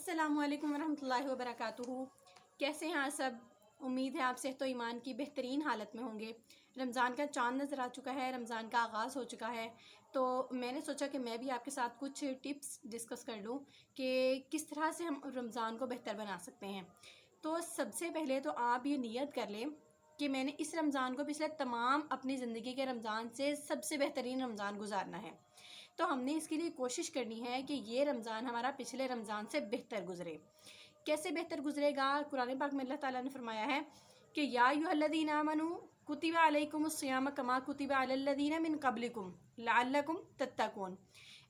अस्सलामुअलैकुम वरहमतुल्लाहि वबरकातुहू। कैसे हैं आप सब? उम्मीद है आप सेहत व ईमान की बेहतरीन हालत में होंगे। रमज़ान का चाँद नज़र आ चुका है, रमज़ान का आगाज़ हो चुका है, तो मैंने सोचा कि मैं भी आपके साथ कुछ टिप्स डिस्कस कर लूँ कि किस तरह से हम रमज़ान को बेहतर बना सकते हैं। तो सबसे पहले तो आप ये नियत कर लें कि मैंने इस रमज़ान को पिछले तमाम अपनी ज़िंदगी के रमज़ान से सबसे बेहतरीन रमज़ान गुजारना है। तो हमने इसके लिए कोशिश करनी है कि ये रमज़ान हमारा पिछले रमज़ान से बेहतर गुजरे। कैसे बेहतर गुजरेगा? कुरान पाक में अल्लाह ताला ने फरमाया है कि या अय्युहल्लज़ीना आमनू कुतिबा अलैकुमुस्सियाम कमा कुतिबा अलल्लज़ीना मिन क़ब्लिकुम लअल्लकुम तत्तकून।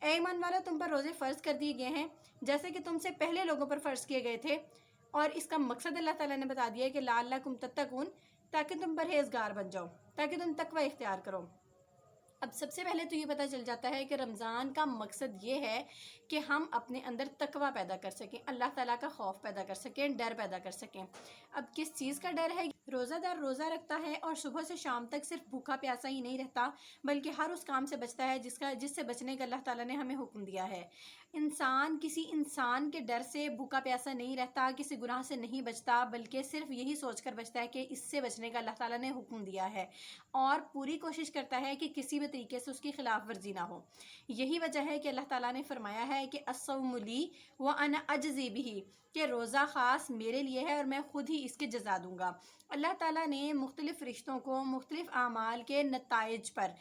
ऐ ईमान वालों, तुम पर रोज़े फ़र्ज़ कर दिए गए हैं जैसे कि तुमसे पहले लोगों पर फ़र्ज़ किए गए थे, और इसका मकसद अल्लाह ताला ने बता दिया है कि लअल्लकुम तत्तकून, ताकि तुम परहेज़गार बन जाओ, ताकि तुम तक़वा इख्तियार करो। अब सबसे पहले तो ये पता चल जाता है कि रमज़ान का मकसद ये है कि हम अपने अंदर तकवा पैदा कर सकें, अल्लाह ताला का खौफ पैदा कर सकें, डर पैदा कर सकें। अब किस चीज़ का डर है? रोज़ादार रोज़ा रखता है और सुबह से शाम तक सिर्फ भूखा प्यासा ही नहीं रहता, बल्कि हर उस काम से बचता है जिससे बचने का अल्लाह ताला ने हमें हुक्म दिया है। इंसान किसी इंसान के डर से भूखा प्यासा नहीं रहता, किसी गुनाह से नहीं बचता, बल्कि सिर्फ यही सोच कर बचता है कि इससे बचने का अल्लाह ताला ने हुक्म दिया है, और पूरी कोशिश करता है कि किसी भी तरीके से उसकी खिलाफ वर्जी ना हो। यही वजह है कि अल्लाह ताला ने फरमाया है कि अस्सौमु ली व अना अजज़ी बिही, कि रोज़ा ख़ास मेरे लिए है और मैं ख़ुद ही इसके जज़ा दूँगा। अल्लाह ताला ने मुख्तलिफ़ रिश्तों को मुख्तलिफ़ आमाल के नताइज पर,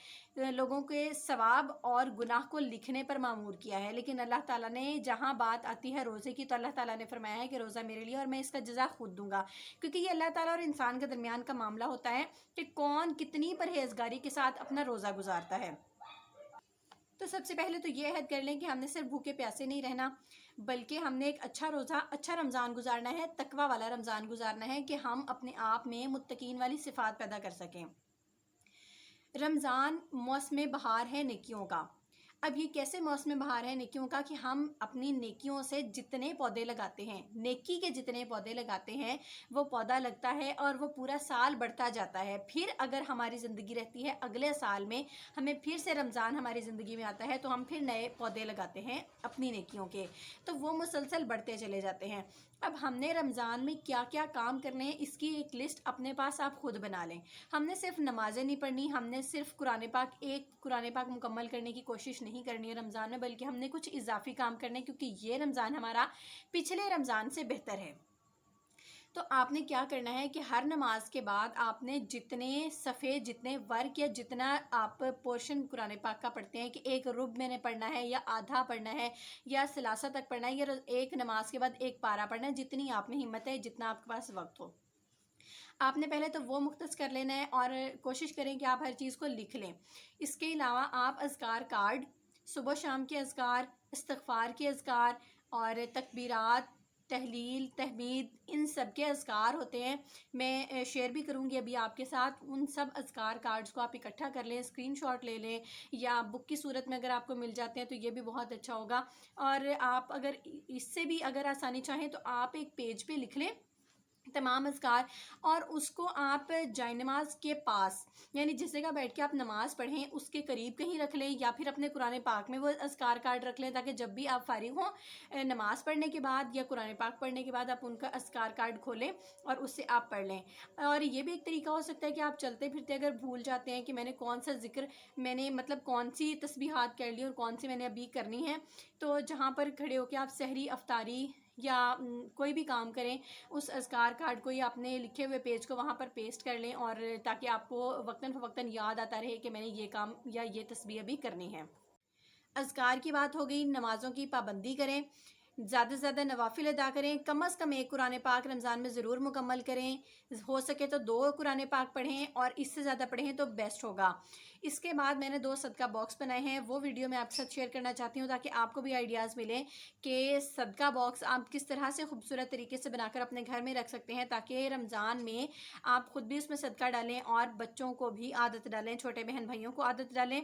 लोगों के सवाब और गुनाह को लिखने पर मामूर किया है, लेकिन अल्लाह ताला ने जहाँ बात आती है रोज़े की, तो अल्लाह ताला ने फरमाया है कि रोज़ा मेरे लिए और मैं इसका जज़ा ख़ुद दूँगा, क्योंकि ये अल्लाह ताला और इंसान के दरमियान का मामला होता है कि कौन कितनी परहेज़गारी के साथ अपना रोज़ा गुजारता है। तो सबसे पहले तो ये अहद कर लें कि हमने सिर्फ भूखे प्यासे नहीं रहना, बल्कि हमने एक अच्छा रोज़ा, अच्छा रमज़ान गुजारना है, तकवा वाला रमज़ान गुजारना है कि हम अपने आप में मुत्तकीन वाली सिफ़ात पैदा कर सकें। रमज़ान मौसम बहार है नेकियों का। अब ये कैसे मौसम बहार है नेकियों का कि हम अपनी नेकियों से जितने पौधे लगाते हैं, नेकी के जितने पौधे लगाते हैं, वो पौधा लगता है और वो पूरा साल बढ़ता जाता है। फिर अगर हमारी ज़िंदगी रहती है, अगले साल में हमें फिर से रमज़ान हमारी ज़िंदगी में आता है, तो हम फिर नए पौधे लगाते हैं अपनी नेकियों के, तो वो मुसलसल बढ़ते चले जाते हैं। अब हमने रमज़ान में क्या क्या काम करने हैं, इसकी एक लिस्ट अपने पास आप खुद बना लें। हमने सिर्फ नमाज़ें नहीं पढ़नी, हमने सिर्फ एक कुरान पाक मुकम्मल करने की कोशिश नहीं करनी है रमज़ान में, बल्कि हमने कुछ इजाफी काम करने, क्योंकि ये रमज़ान हमारा पिछले रमज़ान से बेहतर है। तो आपने क्या करना है कि हर नमाज के बाद आपने जितने सफ़े, जितने वर्क या जितना आप पोर्शन कुरान पाक का पढ़ते हैं कि एक रुब मैंने पढ़ना है या आधा पढ़ना है या सलासा तक पढ़ना है या एक नमाज के बाद एक पारा पढ़ना है, जितनी आप में हिम्मत है, जितना आपके पास वक्त हो, आपने पहले तो वो मुख्तस कर लेना है और कोशिश करें कि आप हर चीज़ को लिख लें। इसके अलावा आप अज़कार कार्ड, सुबह शाम के अज़कार, इस्तिग़फ़ार के अज़कार और तकबीरात, तहलील, तहमीद, इन सब के अज़कार होते हैं। मैं शेयर भी करूँगी अभी आपके साथ। उन सब अज़कार कार्ड्स को आप इकट्ठा कर लें, स्क्रीनशॉट ले लें, या बुक की सूरत में अगर आपको मिल जाते हैं तो ये भी बहुत अच्छा होगा। और आप अगर इससे भी अगर आसानी चाहें तो आप एक पेज पे लिख लें तमाम अज़कार, और उसको आप जाए नमाज के पास, यानी जिस जगह बैठ के आप नमाज़ पढ़ें उसके करीब कहीं रख लें, या फिर अपने कुरान पाक में वो अज़कार कार्ड रख लें, ताकि जब भी आप फारिग हों नमाज़ पढ़ने के बाद या कुरान पाक पढ़ने के बाद आप उनका अज़कार कार्ड खोलें और उससे आप पढ़ लें। और ये भी एक तरीका हो सकता है कि आप चलते फिरते अगर भूल जाते हैं कि मैंने कौन सा ज़िक्र, मैंने मतलब कौन सी तस्बीहात कर ली और कौन सी मैंने अभी करनी है, तो जहाँ पर खड़े होकर आप सहरी, अफ्तारी या कोई भी काम करें, उस अज़कार कार्ड को या अपने लिखे हुए पेज को वहाँ पर पेस्ट कर लें, और ताकि आपको वक्तन फ़वक्तन याद आता रहे कि मैंने ये काम या ये तस्बीह भी करनी है। अज़कार की बात हो गई। नमाज़ों की पाबंदी करें, ज़्यादा से ज़्यादा नवाफिल अदा करें, कम अज़ कम एक कुरान पाक रमज़ान में ज़रूर मुकम्मल करें, हो सके तो 2 कुरान पाक पढ़ें, और इससे ज़्यादा पढ़ें तो बेस्ट होगा। इसके बाद मैंने 2 सदका बॉक्स बनाए हैं, वो वीडियो मैं आपके साथ शेयर करना चाहती हूँ, ताकि आपको भी आइडियाज़ मिलें कि सदका बॉक्स आप किस तरह से खूबसूरत तरीके से बनाकर अपने घर में रख सकते हैं, ताकि रमज़ान में आप ख़ुद भी उसमें सदका डालें और बच्चों को भी आदत डालें, छोटे बहन भाइयों को आदत डालें।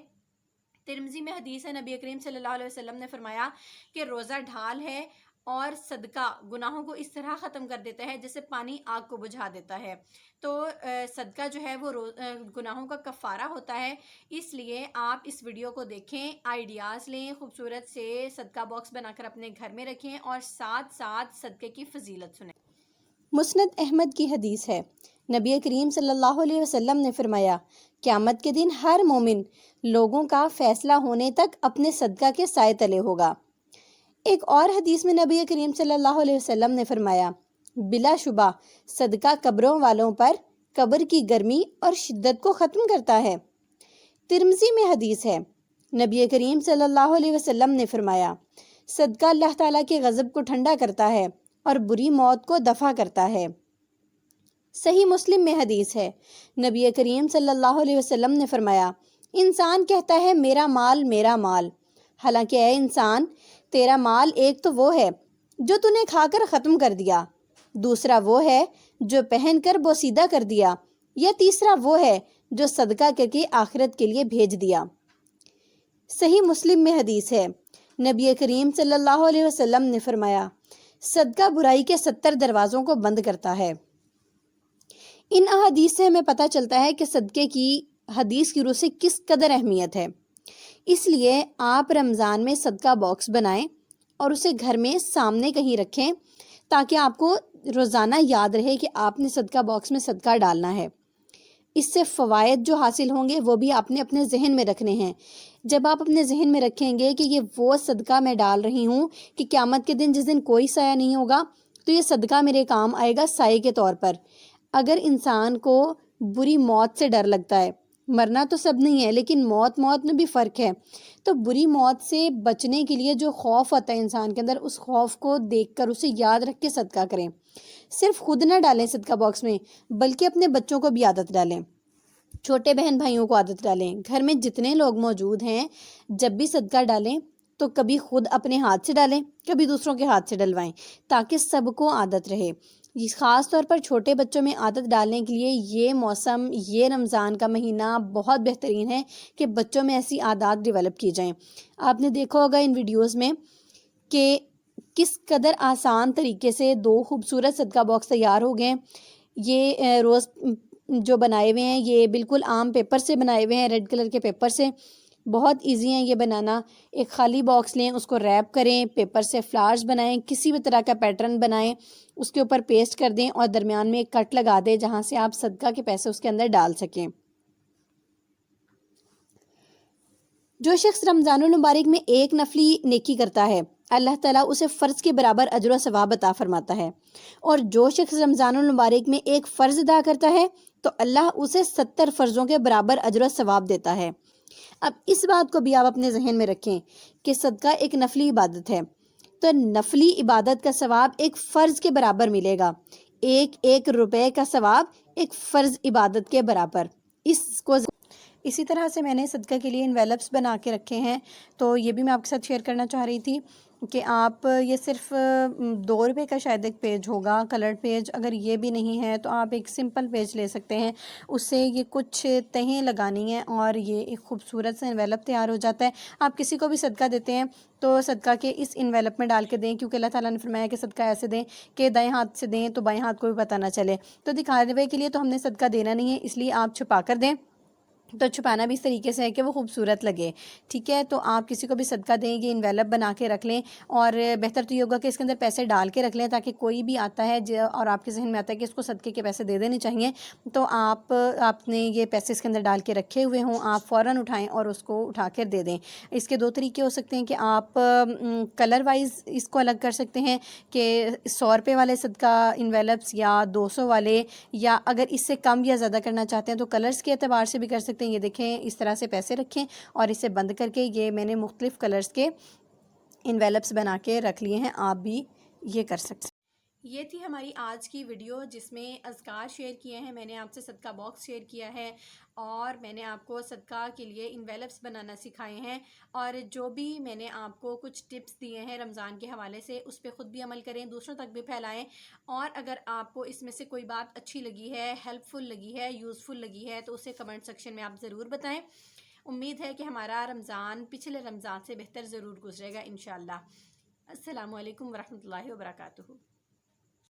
तिरमिज़ी में हदीस है, नबी करीम सल्लल्लाहु अलैहि वसल्लम ने फरमाया कि रोज़ा ढाल है اور صدقہ گناہوں کو اس طرح ختم کر دیتا ہے جیسے پانی آگ کو بجھا دیتا ہے۔ تو صدقہ جو ہے وہ گناہوں کا کفارہ ہوتا ہے۔ اس لیے آپ اس ویڈیو کو دیکھیں، آئیڈیاز لیں، خوبصورت سے صدقہ باکس بنا کر اپنے گھر میں رکھیں اور ساتھ ساتھ صدقے کی فضیلت سنیں۔ مسند احمد کی حدیث ہے، نبی کریم صلی اللہ علیہ وسلم نے فرمایا، قیامت کے دن ہر مومن لوگوں کا فیصلہ ہونے تک اپنے صدقہ کے سائے تلے ہوگا۔ ایک اور حدیث میں نبی کریم صلی اللہ علیہ وسلم نے فرمایا، بلا شبہ صدقہ قبروں والوں پر قبر کی گرمی اور شدت کو ختم کرتا ہے۔ ترمذی میں حدیث ہے، نبی کریم صلی اللہ علیہ وسلم نے فرمایا، صدقہ اللہ تعالیٰ کے غضب کو ٹھنڈا کرتا ہے اور بری موت کو دفع کرتا ہے۔ صحیح مسلم میں حدیث ہے، نبی کریم صلی اللہ علیہ وسلم نے فرمایا، انسان کہتا ہے میرا مال، حالانکہ اے انسان، تیرا مال ایک تو وہ ہے جو تو نے کھا کر ختم کر دیا، دوسرا وہ ہے جو پہن کر بوسیدہ کر دیا، یا تیسرا وہ ہے جو صدقہ کر کے آخرت کے لیے بھیج دیا۔ صحیح مسلم میں حدیث ہے، نبی کریم صلی اللہ علیہ وسلم نے فرمایا، صدقہ برائی کے 70 دروازوں کو بند کرتا ہے۔ ان احادیث سے ہمیں پتہ چلتا ہے کہ صدقے کی حدیث کی روح سے کس قدر اہمیت ہے۔ اس لیے آپ رمضان میں صدقہ باکس بنائیں اور اسے گھر میں سامنے کہیں رکھیں تاکہ آپ کو روزانہ یاد رہے کہ آپ نے صدقہ باکس میں صدقہ ڈالنا ہے۔ اس سے فوائد جو حاصل ہوں گے وہ بھی آپ نے اپنے ذہن میں رکھنے ہیں۔ جب آپ اپنے ذہن میں رکھیں گے کہ یہ وہ صدقہ میں ڈال رہی ہوں کہ قیامت کے دن جس دن کوئی سایہ نہیں ہوگا تو یہ صدقہ میرے کام آئے گا سائے کے طور پر۔ اگر انسان کو بری موت سے ڈر لگتا ہے، مرنا تو سب نہیں ہے لیکن موت میں بھی فرق ہے، تو بری موت سے بچنے کے لیے جو خوف ہوتا ہے انسان کے اندر، اس خوف کو دیکھ کر اسے یاد رکھ کے صدقہ کریں۔ صرف خود نہ ڈالیں صدقہ باکس میں، بلکہ اپنے بچوں کو بھی عادت ڈالیں، چھوٹے بہن بھائیوں کو عادت ڈالیں، گھر میں جتنے لوگ موجود ہیں جب بھی صدقہ ڈالیں تو کبھی خود اپنے ہاتھ سے ڈالیں، کبھی دوسروں کے ہاتھ سے ڈلوائیں تاکہ سب کو عادت رہے۔ خاص طور پر چھوٹے بچوں میں عادت ڈالنے کے لیے یہ موسم، یہ رمضان کا مہینہ بہت بہترین ہے کہ بچوں میں ایسی عادات ڈیولپ کی جائیں۔ آپ نے دیکھا ہوگا ان ویڈیوز میں کہ کس قدر آسان طریقے سے 2 خوبصورت صدقہ باکس تیار ہو گئے۔ یہ روز جو بنائے ہوئے ہیں یہ بالکل عام پیپر سے بنائے ہوئے ہیں، ریڈ کلر کے پیپر سے، بہت ایزی ہیں یہ بنانا۔ ایک خالی باکس لیں، اس کو ریپ کریں، پیپر سے فلاورز بنائیں، کسی بھی طرح کا پیٹرن بنائیں، اس کے اوپر پیسٹ کر دیں اور درمیان میں ایک کٹ لگا دیں جہاں سے آپ صدقہ کے پیسے اس کے اندر ڈال سکیں۔ جو شخص رمضان المبارک میں ایک نفلی نیکی کرتا ہے، اللہ تعالیٰ اسے فرض کے برابر اجر و ثواب عطا فرماتا ہے، اور جو شخص رمضان المبارک میں ایک فرض ادا کرتا ہے تو اللہ اسے 70 فرضوں کے برابر اجر و ثواب دیتا ہے۔ اب اس بات کو بھی آپ اپنے ذہن میں رکھیں کہ صدقہ ایک نفلی عبادت ہے، تو نفلی عبادت کا ثواب ایک فرض کے برابر ملے گا، 1 روپے کا ثواب ایک فرض عبادت کے برابر۔ اسی طرح سے میں نے صدقہ کے لیے انویلپس بنا کے رکھے ہیں، تو یہ بھی میں آپ کے ساتھ شیئر کرنا چاہ رہی تھی کہ آپ یہ صرف 2 روپے کا شاید ایک پیج ہوگا، کلرڈ پیج، اگر یہ بھی نہیں ہے تو آپ ایک سمپل پیج لے سکتے ہیں، اس سے یہ کچھ تہیں لگانی ہیں اور یہ ایک خوبصورت سا انویلپ تیار ہو جاتا ہے۔ آپ کسی کو بھی صدقہ دیتے ہیں تو صدقہ کے اس انویلپ میں ڈال کے دیں، کیونکہ اللہ تعالیٰ نے فرمایا کہ صدقہ ایسے دیں کہ دائیں ہاتھ سے دیں تو بائیں ہاتھ کو بھی پتہ نہ چلے، تو دکھاوے کے لیے تو ہم نے صدقہ دینا نہیں ہے، اس لیے آپ چھپا کر دیں، تو چھپانا بھی اس طریقے سے ہے کہ وہ خوبصورت لگے، ٹھیک ہے؟ تو آپ کسی کو بھی صدقہ دیں، یہ انویلپ بنا کے رکھ لیں، اور بہتر تو یہ ہوگا کہ اس کے اندر پیسے ڈال کے رکھ لیں تاکہ کوئی بھی آتا ہے اور آپ کے ذہن میں آتا ہے کہ اس کو صدقے کے پیسے دے دینے چاہیے، تو آپ نے یہ پیسے اس کے اندر ڈال کے رکھے ہوئے ہوں، آپ فوراً اٹھائیں اور اس کو اٹھا کر دے دیں۔ اس کے 2 طریقے ہو سکتے ہیں کہ آپ کلر وائز اس کو الگ کر سکتے ہیں کہ 100 روپے والے صدقہ انویلپس یا 200 والے، یا اگر اس سے کم یا زیادہ کرنا چاہتے ہیں تو کلرز کے اعتبار سے بھی کر سکتے ہیں۔ یہ دیکھیں اس طرح سے پیسے رکھیں اور اسے بند کر کے یہ میں نے مختلف کلرز کے انویلپس بنا کے رکھ لیے ہیں، آپ بھی یہ کر سکتے ہیں۔ یہ تھی ہماری آج کی ویڈیو جس میں اذکار شیئر کیے ہیں، میں نے آپ سے صدقہ باکس شیئر کیا ہے اور میں نے آپ کو صدقہ کے لیے انویلپس بنانا سکھائے ہیں، اور جو بھی میں نے آپ کو کچھ ٹپس دیے ہیں رمضان کے حوالے سے اس پہ خود بھی عمل کریں، دوسروں تک بھی پھیلائیں، اور اگر آپ کو اس میں سے کوئی بات اچھی لگی ہے، ہیلپ فل لگی ہے، یوزفل لگی ہے تو اسے کمنٹ سیکشن میں آپ ضرور بتائیں۔ امید ہے کہ ہمارا رمضان پچھلے رمضان سے بہتر ضرور گزرے گا انشاءاللہ۔ السلام علیکم ورحمۃ اللہ وبرکاتہ.